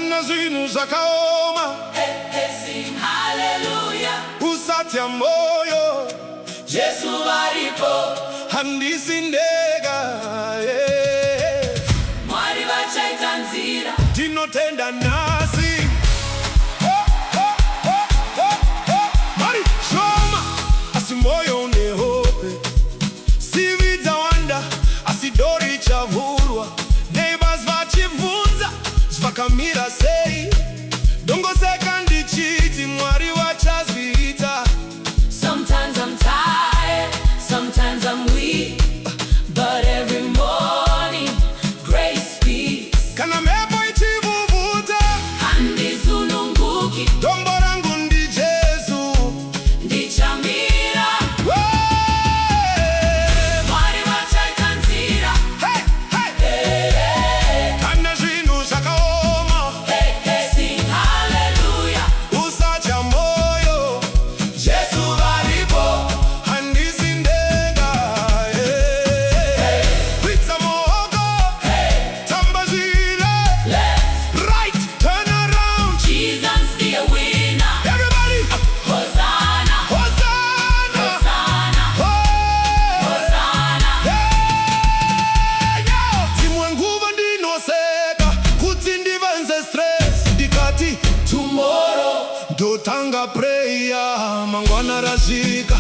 kana zvinhu zvakaoma. Sing hallelujah. Usatya moyo, Jesu aripo. handisi ndega. Mwari vachaita nzira. Tinotenda nasi. Mwari shoma, asi moyo une hope. Sivi dzawanda, asi dori chavhurwa. Neighbors vachibvunza, zvakamira sei? Dongoseka ndichiti Mwari vachazviita. Sometimes I'm tired, sometimes I'm weak, but every morning grace speaks. Kana mhepo ichivuvuta, Handizununguki, dombo rangu ndi Jesu. ndichamira. Mwari vachaita nzira. Kana zvinhu zvakaoma, Sing hallelujah. usatya moyo, Jesu aripo. handisi ndega. Kwidza muoko, tamba zvile. Left, Right, turn around. Jesus the winner. Everybody, Hosanna, Hosanna. Hosanna, Oh. Hosanna. Dzimwe nguva ndinoseka kuti ndivanze stress, ndikati Tomorrow, ndotanga prayer, mangwana rasvika.